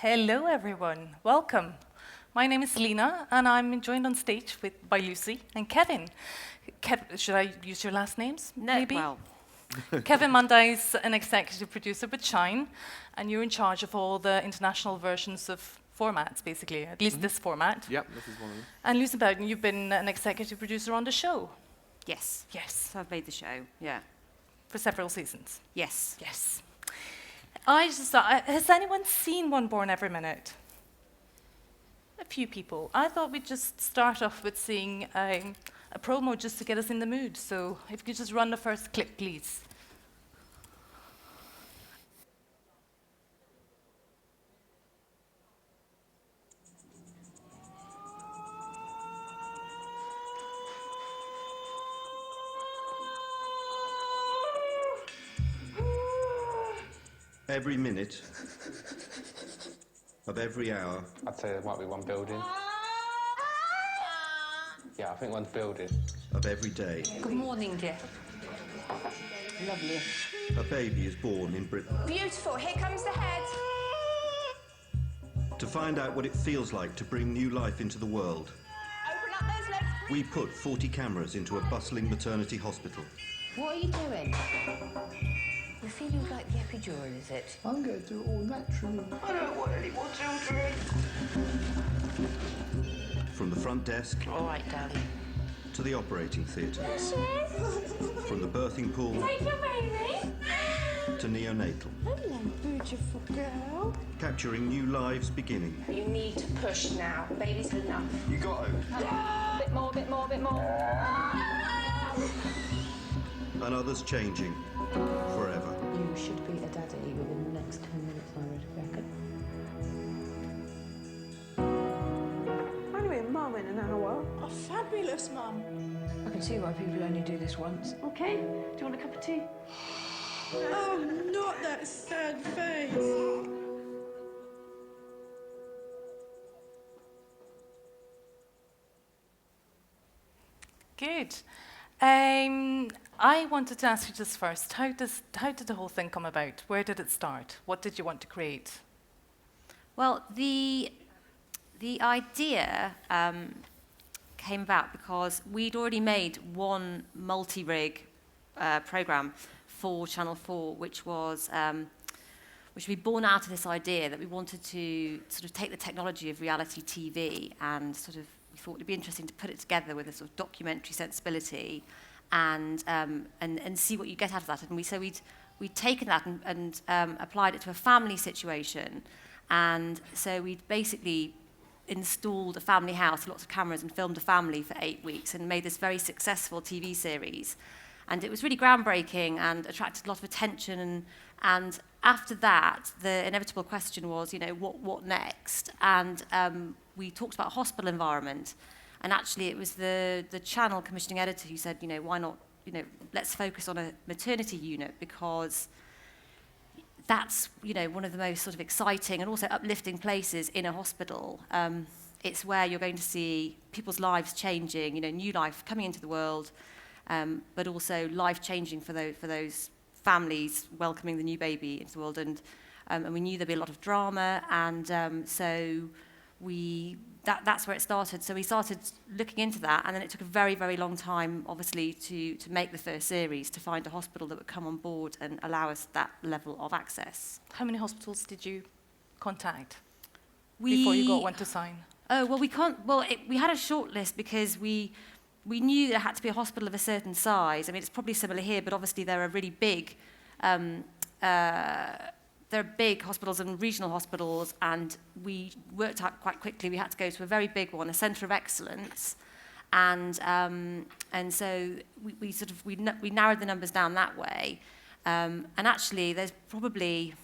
Hello, everyone. Welcome. My name is Lena, and I'm joined on stage by Lucy and Kevin. Should I use your last names? No, maybe? well. Kevin Mundye is an executive producer with Shine, and you're in charge of all the international versions of formats, basically, at least this format. Yep, this is one of them. And Lucy Bowden, you've been an executive producer on the show. Yes. Yes. So I've made the show, yeah. For several seasons. Yes. Yes. I just thought, has anyone seen One Born Every Minute? A few people. I thought we'd just start off with seeing a promo just to get us in the mood. So if you could just run the first clip, please. Every minute of every hour. I'd say there might be one building. Yeah, I think one's building. Of every day. Good morning, dear. Lovely. A baby is born in Britain. Beautiful. Here comes the head. To find out what it feels like to bring new life into the world, Open up those legs. we put 40 cameras into a bustling maternity hospital. What are you doing? You feel like the epidural, is it? I'm going to do it all naturally. I don't want any more children. From the front desk All right, darling. to the operating theatre. From the birthing pool Take your baby. to neonatal. Hello, beautiful girl. Capturing new lives beginning. You need to push now. Baby's had enough. You got to. Bit more, bit more, bit more. And others changing forever. You should be a daddy within the next 10 minutes, I would reckon. I'm going to be a mum in an hour. A fabulous mum. I can see why people only do this once. Okay, do you want a cup of tea? Oh, not that sad face. Good. I wanted to ask you just first, how did the whole thing come about? Where did it start? What did you want to create? Well, the idea came about because we'd already made one multi-rig program for Channel 4, which was which we born out of this idea that we wanted to sort of take the technology of reality TV and sort of we thought it'd be interesting to put it together with a sort of documentary sensibility and see what you get out of that. And we'd taken that and applied it to a family situation. And so we'd basically installed a family house, lots of cameras, and filmed a family for 8 weeks and made this very successful TV series. And it was really groundbreaking and attracted a lot of attention. And after that, the inevitable question was, what next? And we talked about hospital environment. And actually, it was the channel commissioning editor who said, why not, let's focus on a maternity unit because that's, one of the most sort of exciting and also uplifting places in a hospital. It's where you're going to see people's lives changing, new life coming into the world, but also life changing for those families welcoming the new baby into the world. And we knew there'd be a lot of drama, and so that's where it started. So we started looking into that, and then it took a very, very long time, obviously, to make the first series, to find a hospital that would come on board and allow us that level of access. How many hospitals did you contact before you got one to sign? Oh, well, we had a short list because we knew there had to be a hospital of a certain size. I mean, it's probably similar here, but obviously there are really big there are big hospitals and regional hospitals, and we worked out quite quickly we had to go to a very big one, a centre of excellence, and so we narrowed the numbers down that way, and actually there's probably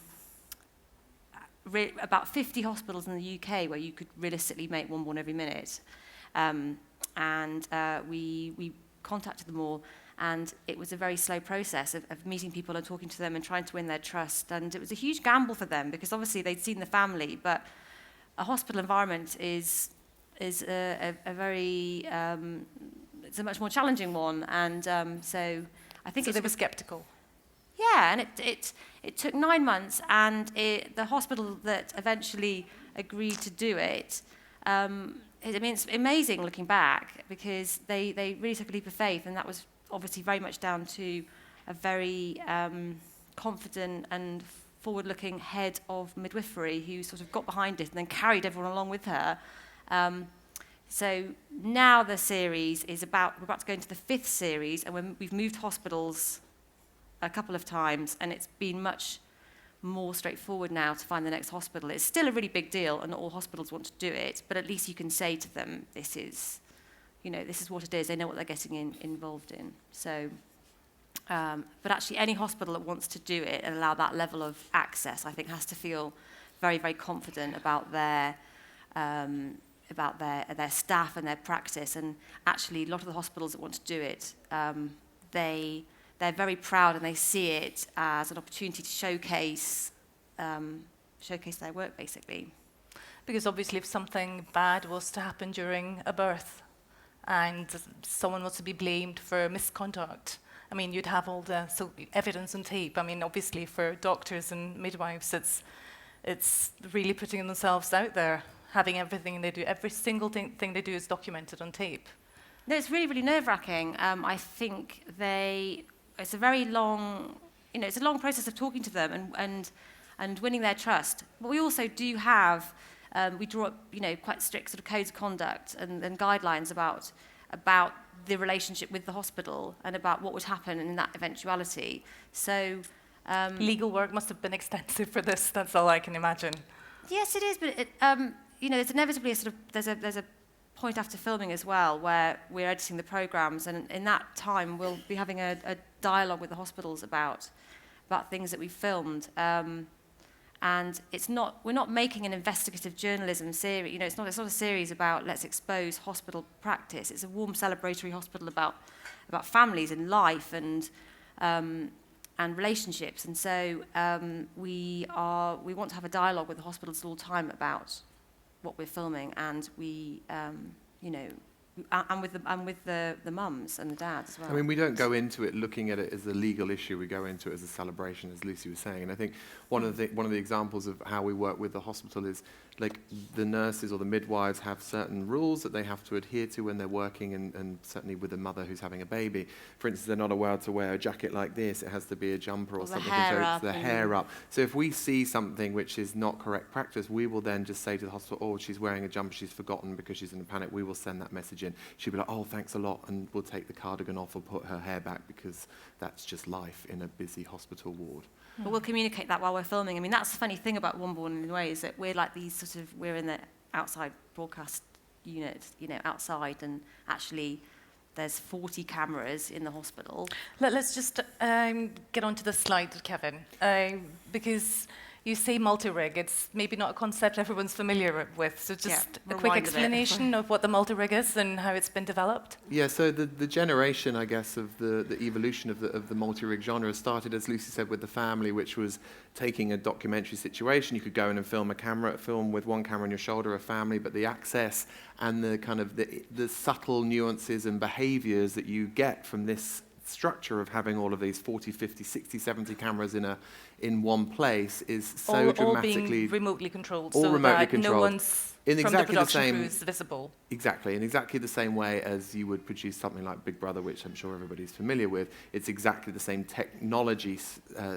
about 50 hospitals in the UK where you could realistically make one born every minute, and we contacted them all. And it was a very slow process of meeting people and talking to them and trying to win their trust. And it was a huge gamble for them because obviously they'd seen the family, but a hospital environment is a very it's a much more challenging one. And so I think so they were sceptical. Yeah, and it took 9 months, and the hospital that eventually agreed to do it, I mean, it's amazing looking back, because they really took a leap of faith, and that was obviously very much down to a very confident and forward-looking head of midwifery who sort of got behind it and then carried everyone along with her. So now the series is we're about to go into the 5th series, and we've moved hospitals a couple of times, and it's been much more straightforward now to find the next hospital. It's still a really big deal, and not all hospitals want to do it, but at least you can say to them, this is what it is. They know what they're getting involved in. So, but actually any hospital that wants to do it and allow that level of access, I think, has to feel very, very confident about their staff and their practice. And actually, a lot of the hospitals that want to do it, they're very proud, and they see it as an opportunity to showcase their work, basically. Because obviously if something bad was to happen during a birth and someone was to be blamed for misconduct, I mean, you'd have all the evidence on tape. I mean, obviously for doctors and midwives, it's really putting themselves out there, having everything they do, every single thing they do is documented on tape. No, it's really, really nerve-wracking. I think it's a very long, it's a long process of talking to them and winning their trust. But we also do have, we draw up, quite strict sort of codes of conduct and guidelines about the relationship with the hospital and about what would happen in that eventuality. So legal work must have been extensive for this. That's all I can imagine. Yes, it is. But there's inevitably there's a point after filming as well where we're editing the programs, and in that time we'll be having a dialogue with the hospitals about things that we filmed. And we're not making an investigative journalism series. It's not a series about let's expose hospital practice. It's a warm celebratory hospital about families and life and relationships. And so we want to have a dialogue with the hospitals all the time about what we're filming, and and with the mums and the dads as well. I mean, we don't go into it looking at it as a legal issue. We go into it as a celebration, as Lucy was saying. And I think one of the examples of how we work with the hospital is, like, the nurses or the midwives have certain rules that they have to adhere to when they're working, and certainly with a mother who's having a baby. For instance, they're not allowed to wear a jacket like this. It has to be a jumper or something. The hair up. So if we see something which is not correct practice, we will then just say to the hospital, oh, she's wearing a jumper, she's forgotten because she's in a panic. We will send that message in. She'll be like, oh, thanks a lot, and we'll take the cardigan off or put her hair back, because that's just life in a busy hospital ward. But we'll communicate that while we're filming. I mean, that's the funny thing about One in a way, is that we're like these we're in the outside broadcast unit, outside, and actually there's 40 cameras in the hospital. Let's just get onto the slide, Kevin, because you say multi-rig. It's maybe not a concept everyone's familiar with. So just a quick explanation of what the multi-rig is and how it's been developed. Yeah, so the generation, I guess, of the evolution of the multi-rig genre started, as Lucy said, with the family, which was taking a documentary situation. You could go in and film with one camera on your shoulder, a family, but the access and the kind of the subtle nuances and behaviors that you get from this structure of having all of these 40, 50, 60, 70 cameras in one place is so dramatically... All being remotely controlled, all so remotely that controlled. No one's in from exactly the production the same, crew is visible. Exactly, in exactly the same way as you would produce something like Big Brother, which I'm sure everybody's familiar with. It's exactly the same technology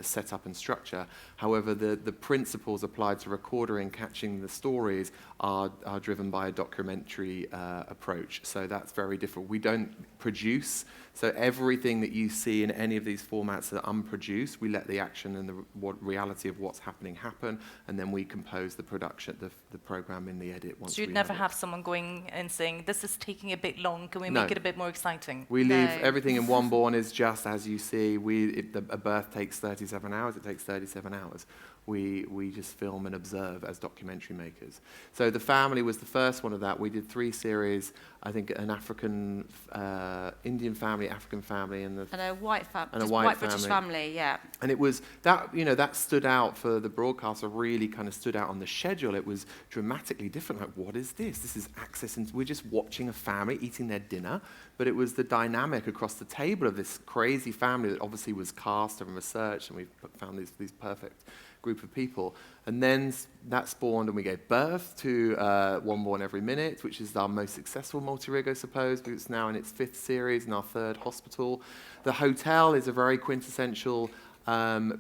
setup and structure. However, the principles applied to recorder and catching the stories are driven by a documentary approach. So that's very different. We don't produce, so everything that you see in any of these formats are unproduced. We let the action and the reality of what's happening happen, and then we compose the production, the program in the edit. Once so you'd never have someone going and saying, this is taking a bit long, can we make it a bit more exciting? We leave everything in One Born is just as you see. A birth takes 37 hours, it takes 37 hours. We just film and observe as documentary makers. So The Family was the first one of that. We did 3 series I think an African, Indian family, African family, and a white family, and a white British family, yeah. And it was that, you know, that stood out for the broadcaster, really kind of stood out on the schedule. It was dramatically different. Like, what is this? This is access, and we're just watching a family eating their dinner. But it was the dynamic across the table of this crazy family that obviously was cast and researched, and we found these perfect group of people. And then that spawned, and we gave birth to One Born Every Minute, which is our most successful multi-rig, I suppose, because it's now in its 5th series and our 3rd hospital. The hotel is a very quintessential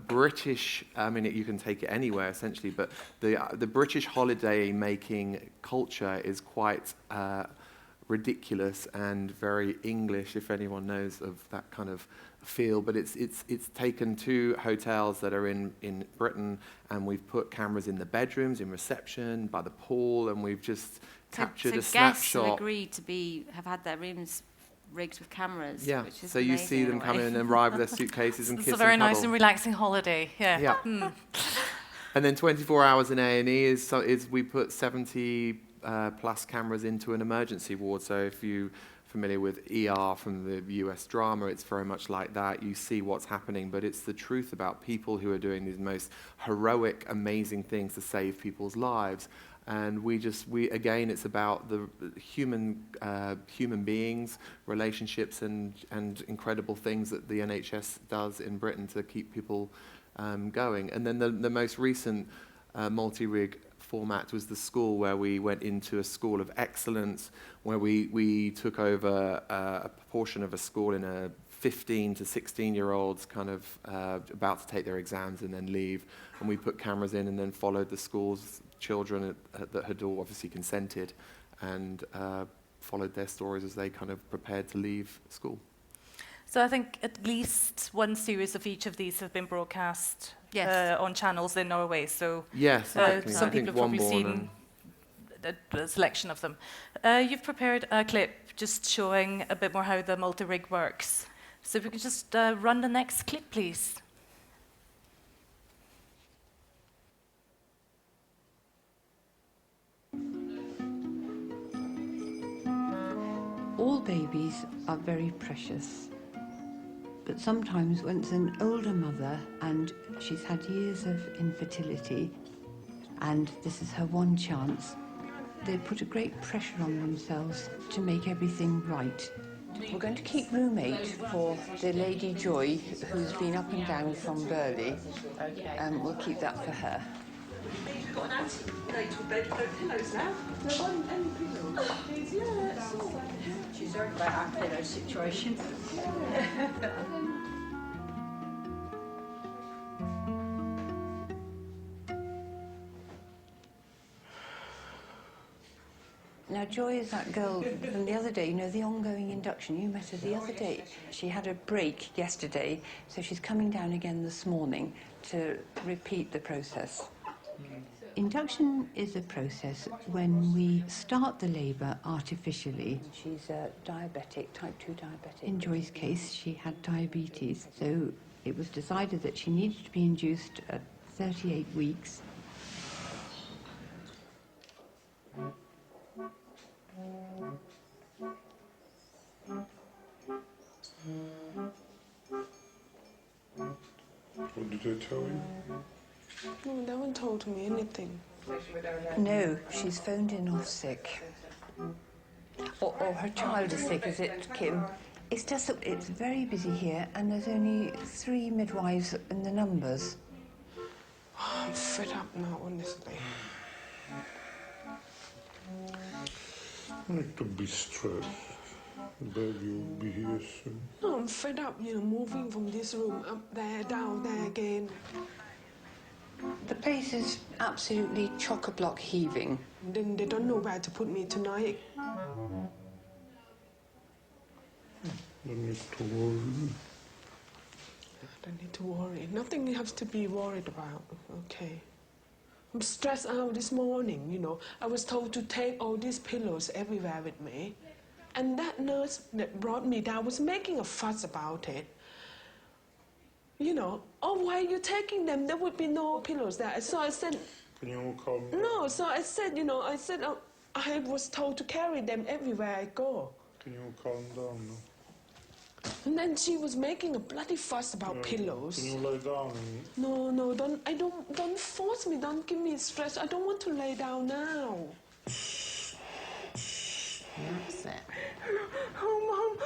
British, I mean, you can take it anywhere, essentially, but the British holiday-making culture is quite ridiculous and very English, if anyone knows of that kind of feel. But it's taken 2 hotels that are in Britain, and we've put cameras in the bedrooms, in reception, by the pool, and we've just captured a snapshot. Guests have agreed to have had their rooms rigged with cameras. Yeah, which is so you see them come in and arrive with their suitcases and kiss and cuddle. It's a very nice and relaxing holiday, yeah. Yeah. And then 24 hours in A&E is we put 70 plus cameras into an emergency ward. So if you're familiar with ER from the US drama, it's very much like that. You see what's happening, but it's the truth about people who are doing these most heroic, amazing things to save people's lives. And we again, it's about the human beings, relationships, and incredible things that the NHS does in Britain to keep people going. And then the most recent multi-rig format was the school, where we went into a school of excellence, where we took over a proportion of a school in a 15 to 16-year-olds kind of about to take their exams and then leave. And we put cameras in and then followed the school's children that had all obviously consented, and followed their stories as they kind of prepared to leave school. So I think at least one series of each of these have been broadcast on channels in Norway. So yes, exactly. Some people have probably seen a selection of them. You've prepared a clip just showing a bit more how the multi-rig works. So if we could just run the next clip, please. All babies are very precious, but sometimes when it's an older mother and she's had years of infertility and this is her one chance, they put a great pressure on themselves to make everything right. We're going to keep room 8 for the Lady Joy, who's been up and down from Burley. We'll keep that for her. You've got an antenatal bed with no pillows now. No one, any pillows. Yeah, that's all. She's heard about our pillow situation. Now, Joy is that girl from the other day, you know, the ongoing induction. You met her the other day. She had a break yesterday, so she's coming down again this morning to repeat the process. Induction is a process when we start the labour artificially. She's diabetic, type 2 diabetic. In Joy's case, she had diabetes, so it was decided that she needed to be induced at 38 weeks. What did they tell you? No, no one told me anything. No, she's phoned in off sick. Or her child is sick, is it, Kim? It's just that it's very busy here and there's only 3 midwives in the numbers. Oh, I'm fed up now, honestly. Not to be stressed. Baby will be here soon. No, I'm fed up, you know, moving from this room up there, down there again. The place is absolutely chock-a-block heaving. Then they don't know where to put me tonight. Don't need to worry. I don't need to worry. Nothing has to be worried about, okay? I'm stressed out this morning, you know. I was told to take all these pillows everywhere with me. And that nurse that brought me down was making a fuss about it. You know, oh, why are you taking them? There would be no pillows there. So I said... Can you all come? No, so I said, you know, I said, oh, I was told to carry them everywhere I go. Can you calm down now? And then she was making a bloody fuss about pillows. Can you lie down? No, don't force me, don't give me stress. I don't want to lay down now. That's it. Oh, Mum.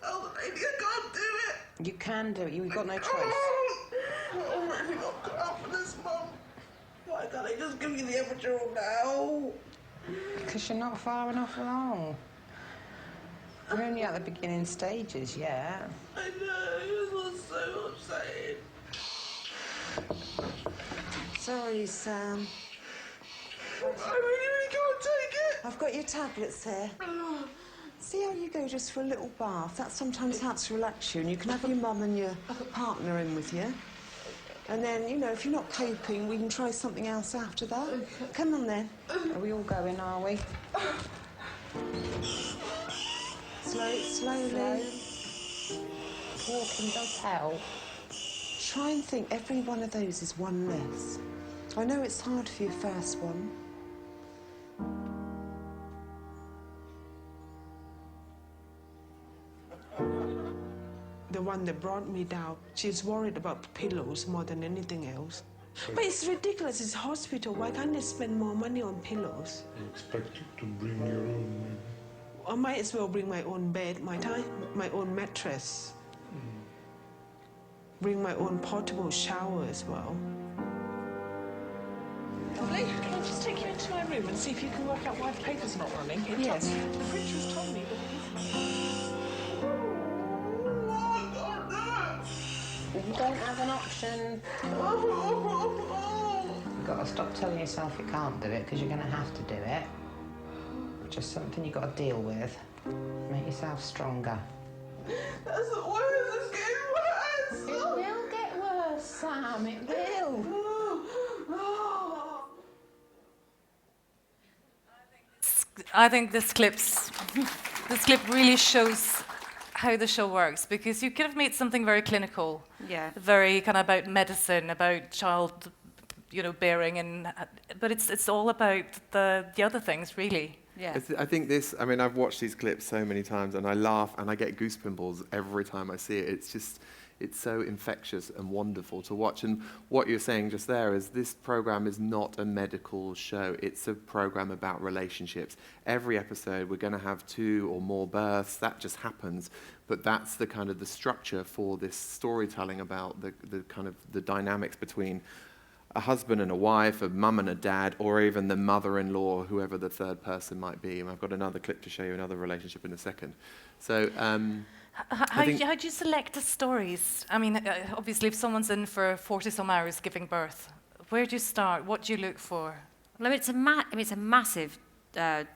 Oh, the lady, I can't do it. You can do it. You've got no choice. Oh, I think I'll cut out for this, Mum. Why can't I just give you the epidural now? Because you're not far enough along. You're only at the beginning stages, yeah. I know, it was so upsetting. Sorry, Sam. I really can't take it. I've got your tablets here. See how you go just for a little bath? That sometimes helps relax you, and you can have your mum and your partner in with you. And then, you know, if you're not coping, we can try something else after that. Come on, then. Are we all going, are we? Slowly. Walking does help. Try and think every one of those is one less. I know it's hard for your first one. The one that brought me down, she's worried about pillows more than anything else. But it's ridiculous, it's a hospital. Why can't they spend more money on pillows? I expect you to bring your own, maybe. I might as well bring my own bed, my own mattress. Bring my own portable shower as well. Lovely. Can I just take you into my room and see if you can work out why the paper's not running? Yes. The printer's told me, but it isn't. You don't have an option. You've got to stop telling yourself you can't do it, because you're going to have to do it. Just something you've got to deal with. Make yourself stronger. That's the worst. It's getting worse. It will get worse, Sam. It will. I think this clip really shows how the show works, because you could have made something very clinical, very kind of about medicine, about child, bearing, but it's all about the other things, really. Yeah. I think this, I mean, I've watched these clips so many times and I laugh and I get goosepimples every time I see it. It's so infectious and wonderful to watch. And what you're saying just there is this program is not a medical show. It's a program about relationships. Every episode we're going to have 2 or more births. That just happens. But that's the kind of the structure for this storytelling about the kind of the dynamics between a husband and a wife, a mum and a dad, or even the mother-in-law, whoever the third person might be. And I've got another clip to show you, another relationship in a second. So, how do you select the stories? I mean, obviously, if someone's in for 40-some hours giving birth, where do you start? What do you look for? Well, it's a massive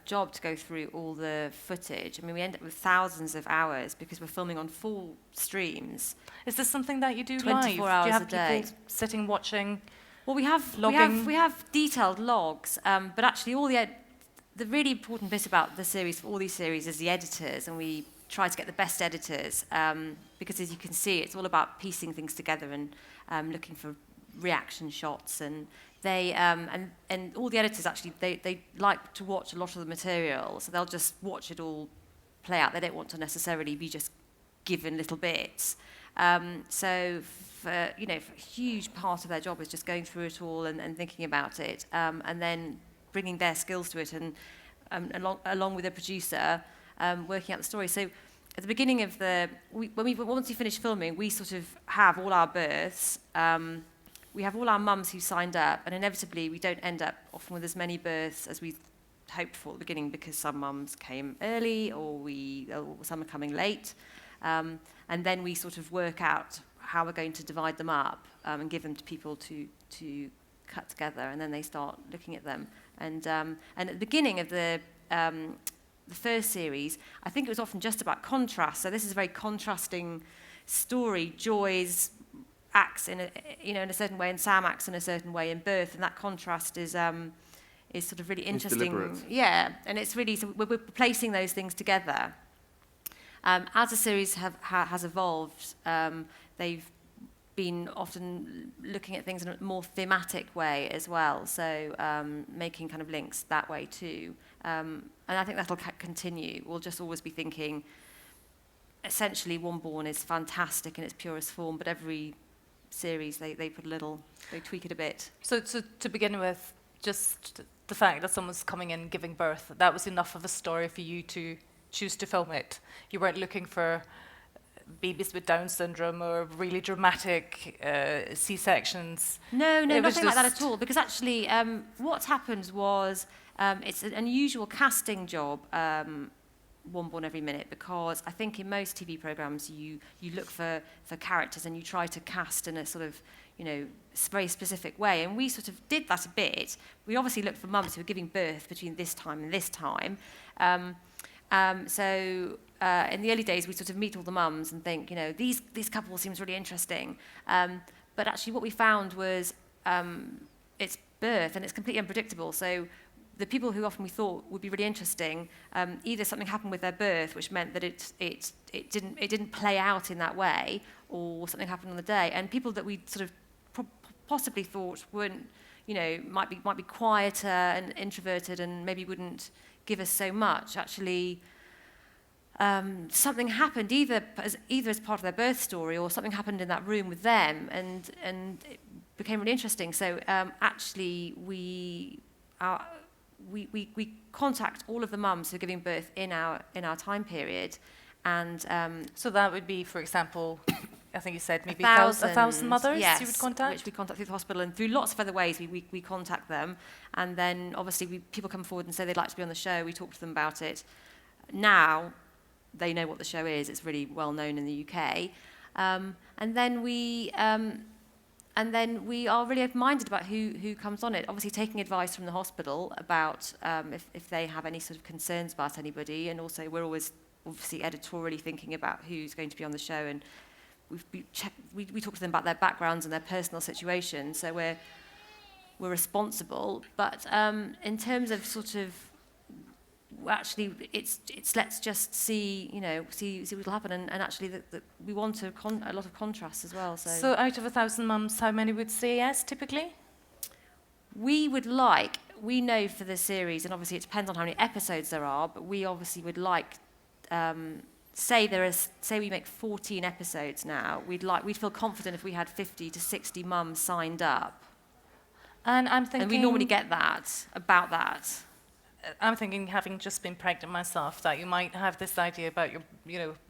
job to go through all the footage. I mean, we end up with thousands of hours because we're filming on full streams. Is this something that you do 24 live? hours do you have a day. people sitting watching? Well, we have detailed logs, but actually the really important bit about the series, for all these series, is the editors, and we try to get the best editors, because as you can see, it's all about piecing things together and looking for reaction shots, and they and all the editors actually they like to watch a lot of the material, so they'll just watch it all play out. They don't want to necessarily be just given little bits. So for a huge part of their job is just going through it all and thinking about it, and then bringing their skills to it, and along with a producer, working out the story. So at the beginning of once we finish filming, we sort of have all our births. We have all our mums who signed up, and inevitably we don't end up often with as many births as we hoped for at the beginning, because some mums came early or some are coming late. And then we sort of work out how we're going to divide them up and give them to people to cut together, and then they start looking at them. And at the beginning of the first series, I think it was often just about contrast. So this is a very contrasting story. Joyce acts in a certain way, and Sam acts in a certain way in birth, and that contrast is sort of really interesting. Yeah, and it's really, so we're placing those things together. As the series has evolved, they've been often looking at things in a more thematic way as well, so making kind of links that way too. And I think that'll continue. We'll just always be thinking, essentially, One Born is fantastic in its purest form, but every series they put a little, they tweak it a bit. So to begin with, just the fact that someone's coming in giving birth, that was enough of a story for you to choose to film it. You weren't looking for babies with Down syndrome or really dramatic C-sections. No, nothing like that at all. Because actually, what happened was it's an unusual casting job. One Born every minute, because I think in most TV programs you look for characters and you try to cast in a sort of, you know, very specific way, and we sort of did that a bit. We obviously looked for mums who were giving birth between this time and this time. So in the early days we sort of meet all the mums and think, you know, these couple seems really interesting. But actually what we found was it's birth and it's completely unpredictable. So the people who often we thought would be really interesting, either something happened with their birth, which meant that it didn't play out in that way, or something happened on the day. And people that we sort of possibly thought weren't, you know, might be quieter and introverted and maybe wouldn't give us so much. Actually, something happened either as part of their birth story, or something happened in that room with them, and it became really interesting. So actually, we contact all of the mums who are giving birth in our time period, and so that would be, for example, I think you said maybe 1,000 mothers, yes, you would contact? Which we contact through the hospital, and through lots of other ways we contact them. And then obviously people come forward and say they'd like to be on the show. We talk to them about it. Now they know what the show is. It's really well known in the UK. And then we are really open-minded about who comes on it. Obviously taking advice from the hospital about if they have any sort of concerns about anybody, and also we're always obviously editorially thinking about who's going to be on the show, and we talk to them about their backgrounds and their personal situations, so we're responsible. But in terms of sort of, actually, it's let's just see what will happen, and actually we want a lot of contrast as well. So out of 1,000 mums, how many would say yes typically? We know for the series, and obviously it depends on how many episodes there are, but we obviously would like. Say we make 14 episodes now, we'd feel confident if we had 50 to 60 mums signed up. And I'm thinking, and we normally get about that. I'm thinking, having just been pregnant myself, that you might have this idea about your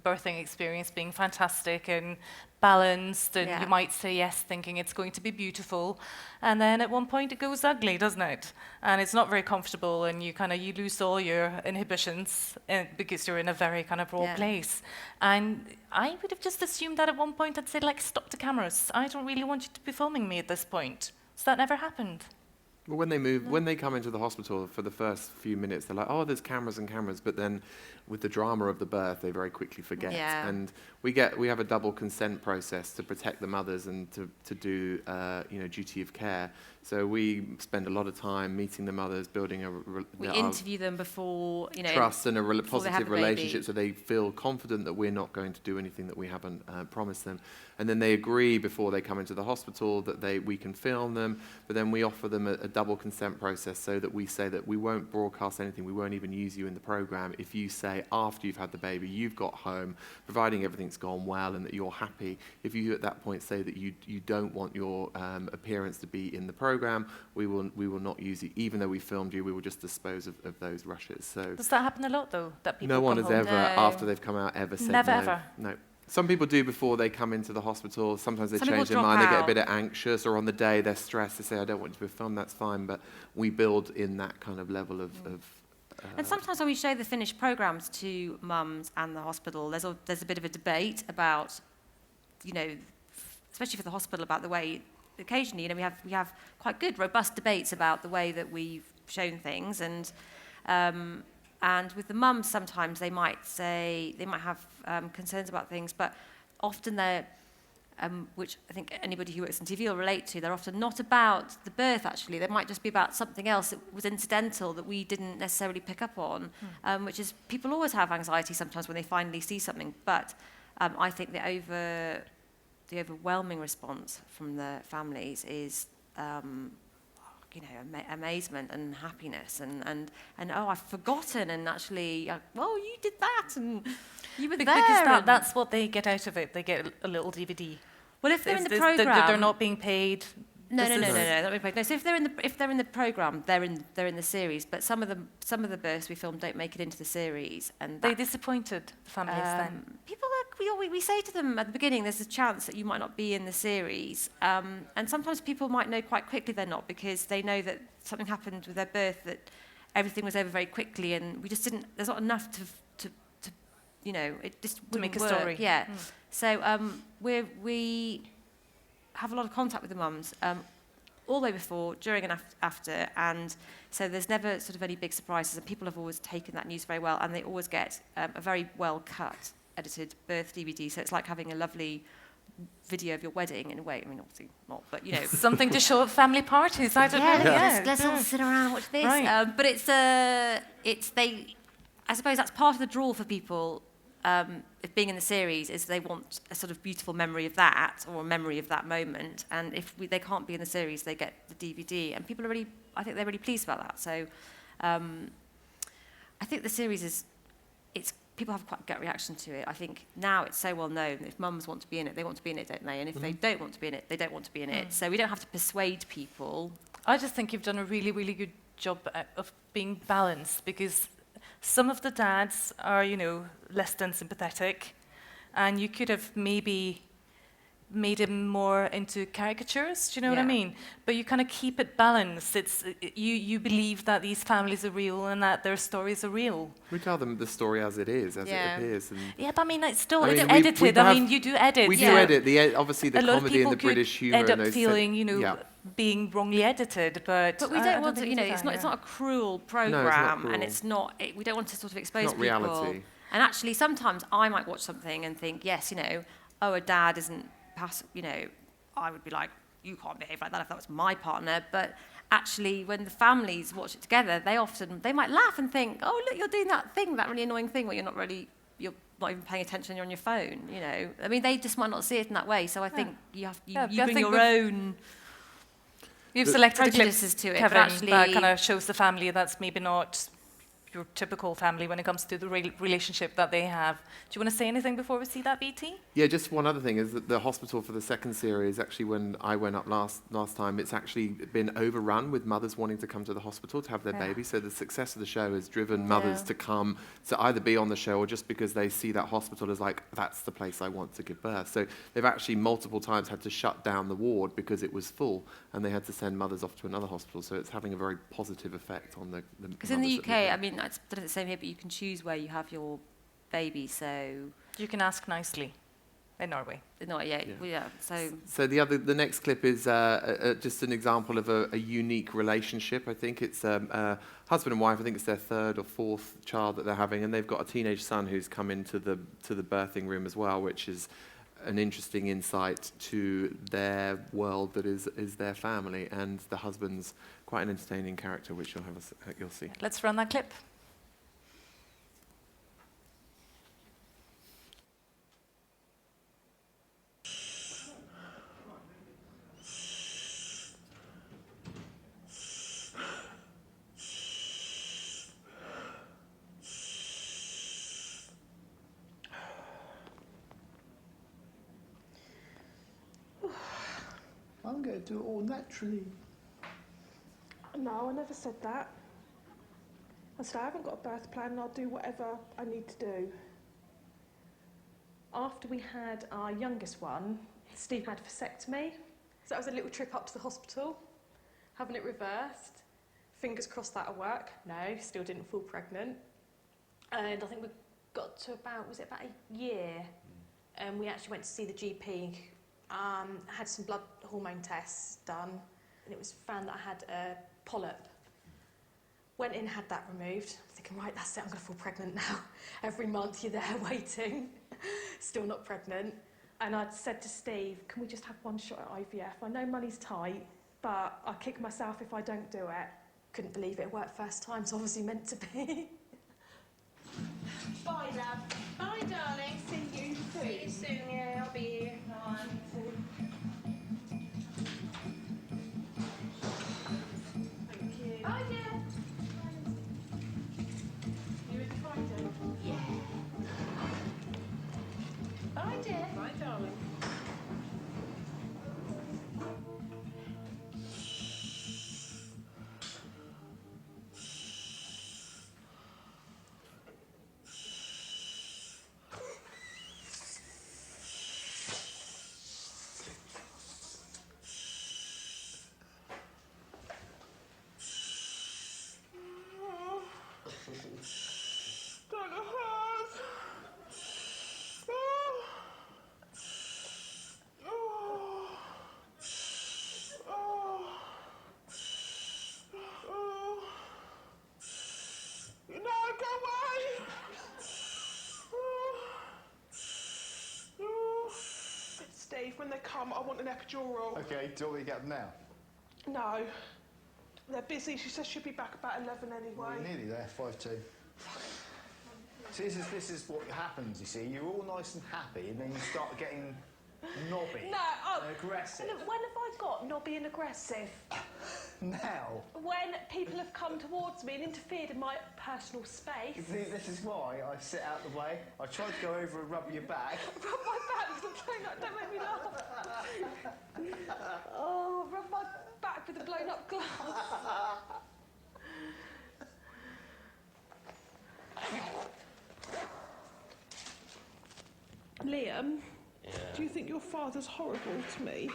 birthing experience being fantastic and balanced, and you might say yes thinking it's going to be beautiful, and then at one point it goes ugly, doesn't it? And it's not very comfortable, and you lose all your inhibitions because you're in a very kind of raw place. And I would have just assumed that at one point I'd say, like, stop the cameras. I don't really want you to be filming me at this point. So that never happened. Well, when they come into the hospital for the first few minutes, they're like, oh, there's cameras and cameras. But then with the drama of the birth, they very quickly forget. Yeah. And we have a double consent process to protect the mothers and to do duty of care. So we spend a lot of time meeting the mothers, building we interview them before, trust and a positive relationship, so they feel confident that we're not going to do anything that we haven't promised them. And then they agree before they come into the hospital that we can film them, but then we offer them a double consent process, so that we say that we won't broadcast anything, we won't even use you in the program if you say after you've had the baby, you've got home, providing everything's gone well and that you're happy. If you at that point say that you don't want your appearance to be in the program, we will not use you. Even though we filmed you, we will just dispose of those rushes. So does that happen a lot, though, that people no one come has home? ever, after they've come out, ever said Never no. ever? No. Some people do before they come into the hospital. Sometimes they Some change their people mind, they drop get a out. bit anxious, or on the day they're stressed, they say, I don't want you to be filmed, that's fine. But we build in that kind of level of and sometimes when we show the finished programmes to mums and the hospital, there's a bit of a debate about, especially for the hospital, about the way, occasionally, we have quite good, robust debates about the way that we've shown things, and with the mums, sometimes they might have concerns about things, but often they're, which I think anybody who works in TV will relate to, they're often not about the birth, actually. They might just be about something else that was incidental that we didn't necessarily pick up on, which is, people always have anxiety sometimes when they finally see something, but I think they the overwhelming response from the families is, amazement and happiness and oh, I've forgotten, and actually, well, you did that, and you were there. Because that's what they get out of it. They get a little DVD. Well, if they're in the program, they're not being paid. No, not being paid. No, so if they're in the program, they're in the series. But some of the bursts we film don't make it into the series, and they disappointed the families then. People we say to them at the beginning, there's a chance that you might not be in the series, and sometimes people might know quite quickly they're not, because they know that something happened with their birth, that everything was over very quickly, and we just didn't. There's not enough to it just to make a work. story. Yeah. So we have a lot of contact with the mums, all the way before, during and after, and so there's never sort of any big surprises, and people have always taken that news very well, and they always get a very well cut, edited birth DVD, so it's like having a lovely video of your wedding in a way. I mean, obviously not, but something to show at family parties. I don't know. Let's all sit around and watch this. Right. But I suppose that's part of the draw for people. If being in the series is they want a sort of beautiful memory of that, or a memory of that moment, and if they can't be in the series, they get the DVD, and people are I think they're really pleased about that. So I think the series people have quite a gut reaction to it. I think now it's so well known that if mums want to be in it, they want to be in it, don't they? And if they don't want to be in it, they don't want to be in it. So we don't have to persuade people. I just think you've done a really, really good job of being balanced, because some of the dads are, less than sympathetic, and you could have maybe made him more into caricatures, do you know what I mean? But you kind of keep it balanced. It's you believe that these families are real and that their stories are real. We tell them the story as it is, as it appears. And but I mean, it's still edited. You do edit. We do edit. Obviously, the comedy and the British humour. End up feeling, being wrongly edited, but we don't want to. It's not a cruel program, and it's not. We don't want to sort of expose people. Reality. And actually, sometimes I might watch something and think, yes, a dad isn't. I would be like, you can't behave like that if that was my partner. But actually, when the families watch it together, they might laugh and think, oh, look, you're doing that really annoying thing where you're not even paying attention, you're on your phone, I mean, they just might not see it in that way. So I think you bring your own. You've selected prejudices to it, Kevin, actually, that kind of shows the family that's maybe not your typical family when it comes to the relationship that they have. Do you want to say anything before we see that, BT? Yeah, just one other thing is that the hospital for the second series, actually when I went up last time, it's actually been overrun with mothers wanting to come to the hospital to have their baby. So the success of the show has driven mothers to come to either be on the show or just because they see that hospital as like, that's the place I want to give birth. So they've actually multiple times had to shut down the ward because it was full, and they had to send mothers off to another hospital. So it's having a very positive effect on the because in the UK, I mean, I don't know the same here, but you can choose where you have your baby, so you can ask nicely in Norway. Not yet, So the next clip is just an example of a unique relationship. I think it's husband and wife. I think it's their third or fourth child that they're having, and they've got a teenage son who's come into the birthing room as well, which is an interesting insight to their world that is their family. And the husband's quite an entertaining character, which you'll see. Let's run that clip. I'm going to do it all naturally. No, I never said that. I said I haven't got a birth plan and I'll do whatever I need to do. After we had our youngest one, Steve had a vasectomy. So that was a little trip up to the hospital, having it reversed. Fingers crossed that'll work. No, still didn't fall pregnant. And I think we got to about a year? And we actually went to see the GP. Had some blood hormone tests done, and it was found that I had a polyp. Went in, had that removed. Thinking, right, that's it, I'm going to fall pregnant now. Every month you're there waiting, still not pregnant. And I'd said to Steve, can we just have one shot at IVF? I know money's tight, but I'll kick myself if I don't do it. Couldn't believe it worked first time, it's obviously meant to be. Bye, love. Bye, darling. See you soon. Yeah, I'll be here. 1, 2, That hurts. Steve, when they come, I want an epidural. Okay, do you want me to get them now? No. They're busy. She says she'll be back about 11 anyway. Well, you're nearly there, 5-2. See, this is what happens, you see. You're all nice and happy, and then you start getting knobby and aggressive. When have I got knobby and aggressive? Now? When people have come towards me and interfered in my personal space. See, this is why I sit out the way. I tried to go over and rub your back. Rub my back with a blown up, don't make me laugh. Oh, rub my back with a blown up glass. Liam, do you think your father's horrible to me?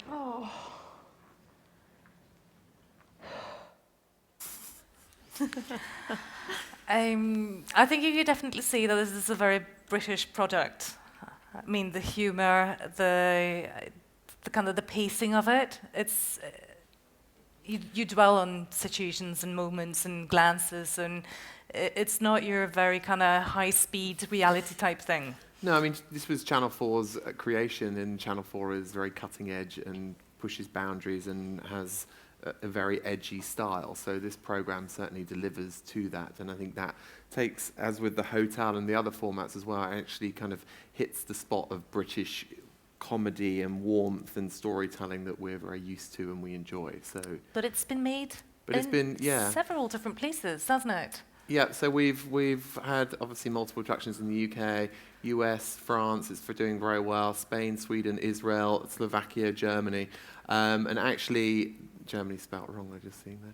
Oh. I think you could definitely see that this is a very British product. I mean, the humour, the kind of the pacing of it. It's you dwell on situations and moments and glances, and it's not your very kind of high-speed reality type thing. No, I mean, this was Channel 4's creation, and Channel 4 is very cutting edge and pushes boundaries and has a very edgy style. So this program certainly delivers to that, and I think that takes, as with the Hotel and the other formats as well, it actually kind of hits the spot of British comedy and warmth and storytelling that we're very used to and we enjoy. So, but it's been made several different places, hasn't it? Yeah, so we've had obviously multiple attractions in the UK, US, France, it's for doing very well, Spain, Sweden, Israel, Slovakia, Germany, and actually Germany spelt wrong, I just seen there.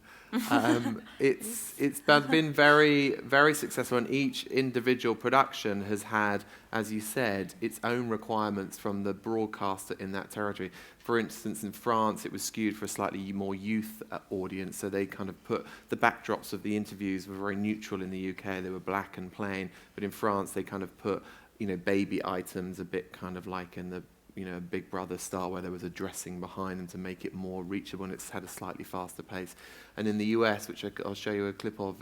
It's been very, very successful, and each individual production has had, as you said, its own requirements from the broadcaster in that territory. For instance, in France, it was skewed for a slightly more youth audience, so they kind of put the backdrops of the interviews were very neutral in the UK. They were black and plain, but in France, they kind of put, baby items a bit kind of like in the Big Brother style, where there was a dressing behind them to make it more reachable, and it's had a slightly faster pace. And in the US, which I'll show you a clip of,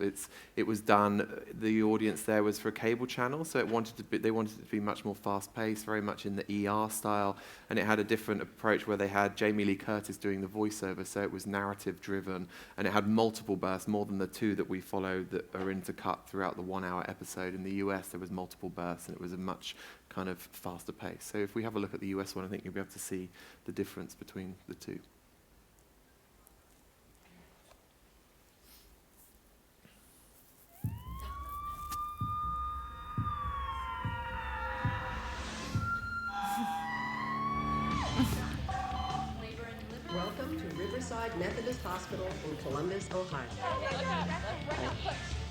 it was done, the audience there was for a cable channel, so they wanted it to be much more fast-paced, very much in the ER style, and it had a different approach where they had Jamie Lee Curtis doing the voiceover, so it was narrative-driven, and it had multiple bursts, more than the two that we followed that are intercut throughout the 1-hour episode. In the US, there was multiple bursts, and it was a much kind of faster pace. So if we have a look at the US one, I think you'll be able to see the difference between the two. Welcome to Riverside Methodist Hospital in Columbus, Ohio.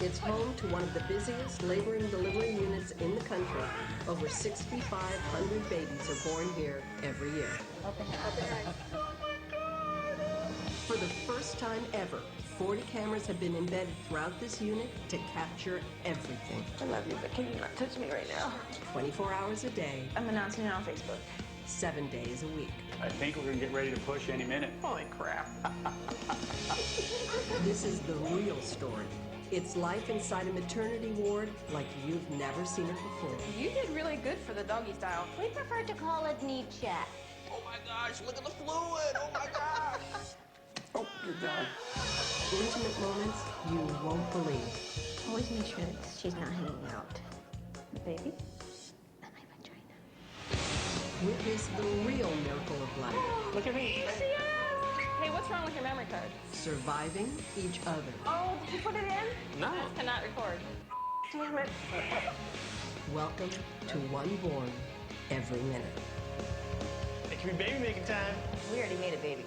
It's home to one of the busiest labor and delivery units in the country. Over 6,500 babies are born here every year. For the first time ever, 40 cameras have been embedded throughout this unit to capture everything. I love you, but can you not touch me right now? 24 hours a day. I'm announcing it on Facebook. 7 days a week. I think we're going to get ready to push any minute. Holy crap. This is the real story. It's life inside a maternity ward like you've never seen it before. You did really good for the doggy style. We prefer to call it need check. Oh my gosh, look at the fluid. Oh my gosh. Oh, you're done. Intimate moments you won't believe. Always make sure that she's not hanging out. Baby? And my vagina. Witness the real miracle of life. Look at me. Hey, what's wrong with your memory card? Surviving each other. Oh, did you put it in? No. I cannot record. Damn it. Welcome to One Born Every Minute. It can be baby making time. We already made a baby.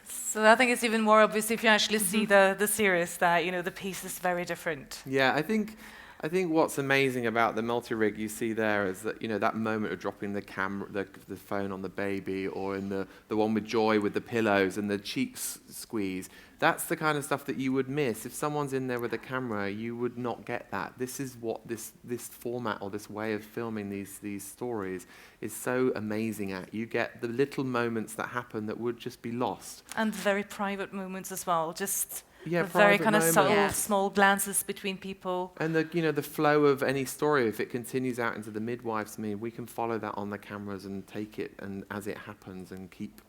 So I think it's even more obvious if you actually see the series that, the piece is very different. Yeah, I think I think what's amazing about the multi-rig you see there is that, that moment of dropping the camera, the phone on the baby, or in the one with Joy with the pillows and the cheeks squeeze. That's the kind of stuff that you would miss. If someone's in there with a camera, you would not get that. This is what this format or this way of filming these stories is so amazing at. You get the little moments that happen that would just be lost. And very private moments as well, just Yeah, very kind of subtle, Yeah. small glances between people. And the flow of any story, if it continues out into the midwife's mean, we can follow that on the cameras and take it and as it happens and keep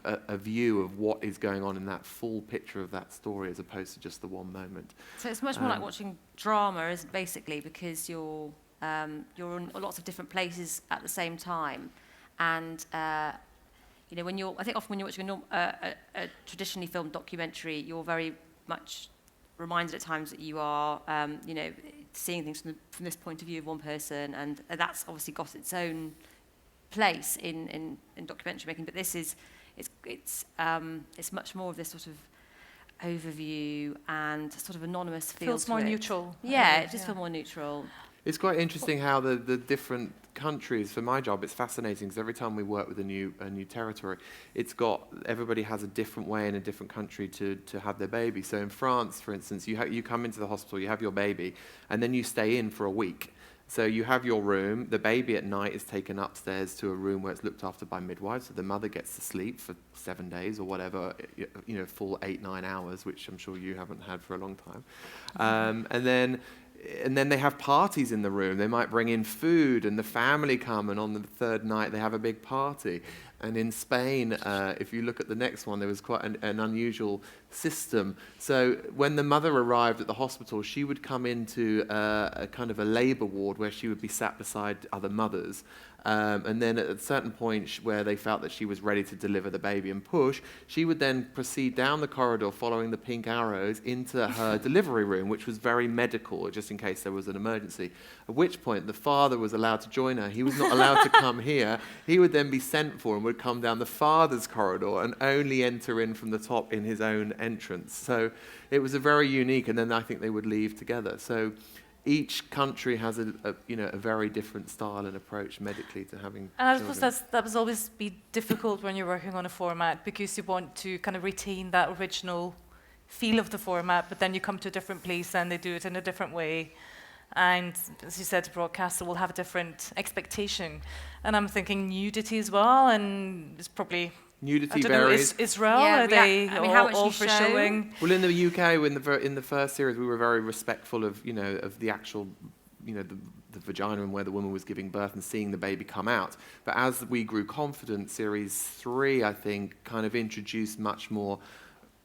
a view of what is going on in that full picture of that story as opposed to just the one moment. So it's much more like watching drama, isn't basically, because you're in lots of different places at the same time, and I think often when you're watching a traditionally filmed documentary, you're very much reminded at times that you are seeing things from this point of view of one person, and that's obviously got its own place in documentary making. But this is it's much more of this sort of overview and sort of anonymous feel. Feels more neutral. Yeah, it just feels more neutral. It's quite interesting how the different countries, for my job, it's fascinating because every time we work with a new territory, everybody has a different way in a different country to have their baby. So in France, for instance, you come into the hospital, you have your baby, and then you stay in for a week. So you have your room, the baby at night is taken upstairs to a room where it's looked after by midwives, so the mother gets to sleep for 7 days or whatever, full 8-9 hours, which I'm sure you haven't had for a long time. And then they have parties in the room. They might bring in food and the family come, and on the third night they have a big party. And in Spain, if you look at the next one, there was quite an unusual system. So when the mother arrived at the hospital, she would come into a kind of a labour ward where she would be sat beside other mothers. And then at a certain point where they felt that she was ready to deliver the baby and push, she would then proceed down the corridor following the pink arrows into her delivery room, which was very medical, just in case there was an emergency. At which point the father was allowed to join her. He was not allowed to come here. He would then be sent for and would come down the father's corridor and only enter in from the top in his own entrance. So it was a very unique, and then I think they would leave together. So each country has a very different style and approach medically to having And I children. suppose that must always be difficult when you're working on a format, because you want to kind of retain that original feel of the format, but then you come to a different place and they do it in a different way. And as you said, the broadcaster will have a different expectation. And I'm thinking nudity as well, and it's probably... Nudity varies. Israel, Yeah, are they how much all you for show? showing? Well, in the UK, in the first series, we were very respectful of the actual, the vagina and where the woman was giving birth and seeing the baby come out. But as we grew confident, series 3, I think, kind of introduced much more,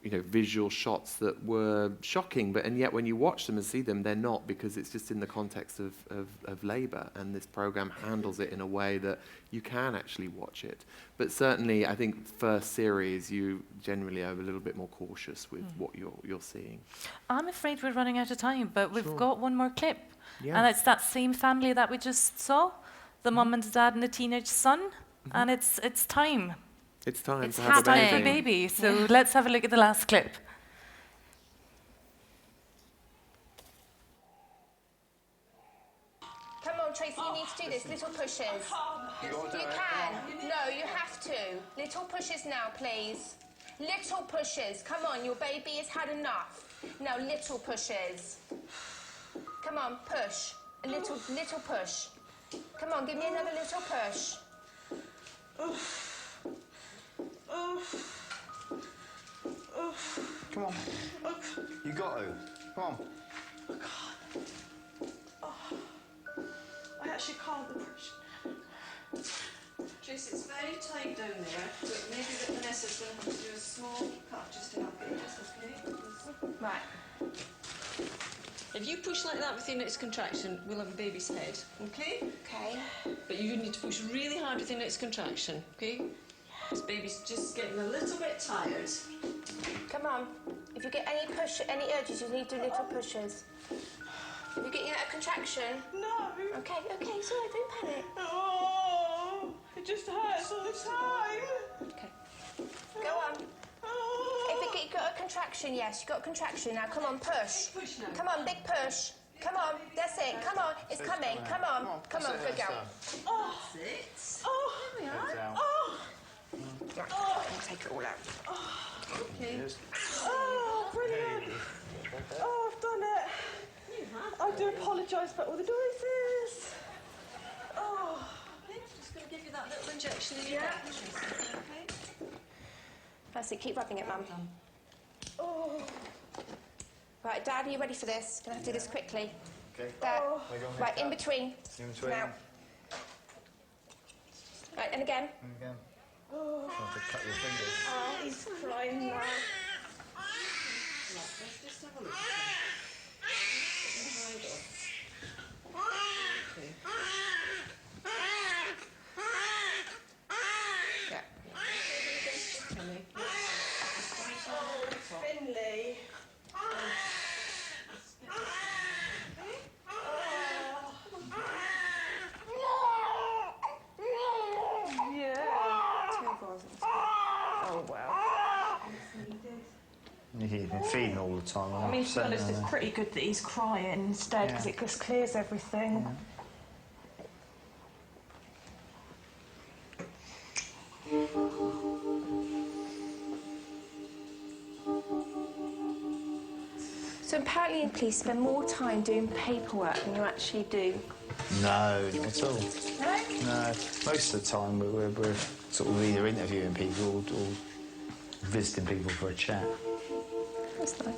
visual shots that were shocking. And yet when you watch them and see them, they're not, because it's just in the context of labour. And this programme handles it in a way that you can actually watch it. But certainly, I think first series, you generally are a little bit more cautious with what you're seeing. I'm afraid we're running out of time, but we've got one more clip. Yeah. And it's that same family that we just saw, the mum and the dad and the teenage son. Mm-hmm. And it's time. It's time it's to have a baby. It's time for a baby. So let's have a look at the last clip. Come on, Tracy, you need to do this. Little pushes. You can. No, you have to. Little pushes now, please. Little pushes. Come on, your baby has had enough. Now, little pushes. Come on, push. A little push. Come on, give me another little push. Come on. You got to. Come on. Oh, God. Oh. I actually can't push. Trace, it's very tight down there, but maybe that Vanessa's going to have to do a small cut just to help it adjust, okay? Right. If you push like that within its contraction, we'll have a baby's head, okay? Okay. But you need to push really hard within its contraction, okay? This baby's just getting a little bit tired. Come on. If you get any urges, you need to do little pushes. Are you getting out of contraction? No. Okay, it's all right, don't panic. Oh, it just hurts all the time. Okay. Go on. If you got a contraction, yes, you got a contraction now. Come on, push. Push now. Come on, big push. Come on, that's it. Come on, it's coming. Come on, come on, good girl. Oh, sit. Oh, there we are. Oh. Right, I'll take it all out. Okay. Oh, brilliant. Oh, I've done it. I do apologise for all the noises. Oh. Okay, just going to give you that little injection in your back. Okay. That's it, keep rubbing it, Mum. Oh. Right, Dad, are you ready for this? Gonna have to do this quickly. Okay. Dad, Oh. right, in between. In between. Now. Right, and again. And again. Oh. Have to cut your fingers. Oh, he's crying now. Let's just have a look. Finley. Yeah. Oh, wow. He's been feeding all the time. I mean, to be honest, it's pretty good that he's crying instead because it just clears everything. So apparently police spend more time doing paperwork than you actually do. No, not at all. No? No. Most of the time we're sort of either interviewing people or visiting people for a chat. That's nice.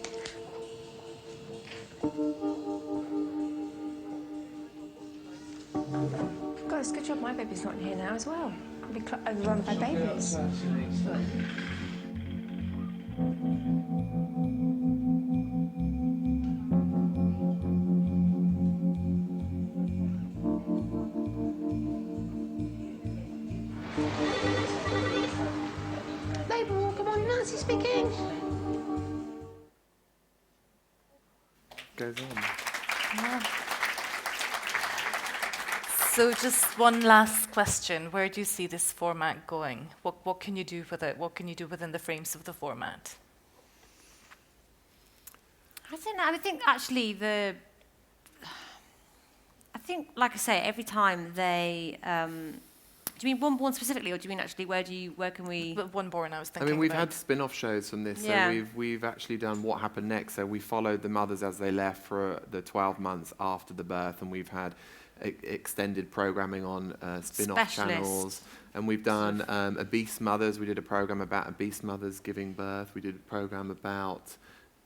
Guys, good job my baby's not in here now as well. I'll be overrun by babies. Label, come on, Nancy speaking. Goes on. Yeah. So just one last question. Where do you see this format going? What can you do with it? What can you do within the frames of the format? I don't know. I think actually I think, like I say, every time they... do you mean One Born specifically, or do you mean actually where can we... One Born, I was thinking I mean, we've about. had spin-off shows from this, Yeah. so we've actually done What Happened Next. So we followed the mothers as they left for the 12 months after the birth, and we've had extended programming on spin-off channels. And we've done obese mothers. We did a program about obese mothers giving birth. We did a program about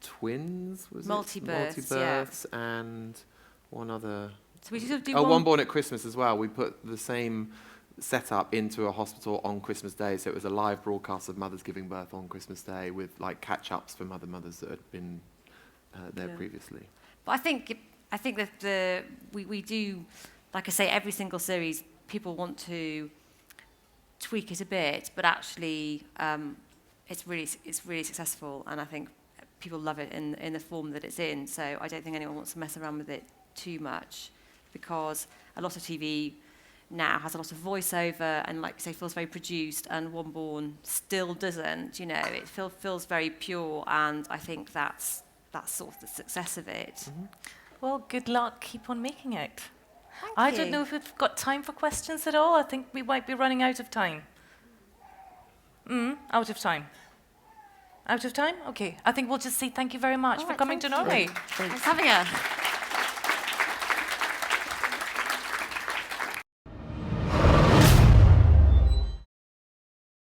twins, was Multi-births, it? Multi-births, and one other... So we sort of do One Born at Christmas as well. We put the same setup into a hospital on Christmas Day, so it was a live broadcast of mothers giving birth on Christmas Day with like catch-ups from other mothers that had been there previously. But I think that we do, like I say, every single series, people want to tweak it a bit, but actually it's really successful, and I think people love it in the form that it's in. So I don't think anyone wants to mess around with it too much, because a lot of TV now has a lot of voiceover and, like you say, feels very produced, and One Born still doesn't. You know, it feels very pure, and I think that's sort of the success of it. Mm-hmm. Well, good luck. Keep on making it. Thank I you. don't know if we've got time for questions at all. I think we might be running out of time. Out of time. Out of time? Okay. I think we'll just say thank you very much for coming to Norway. Thanks for having us.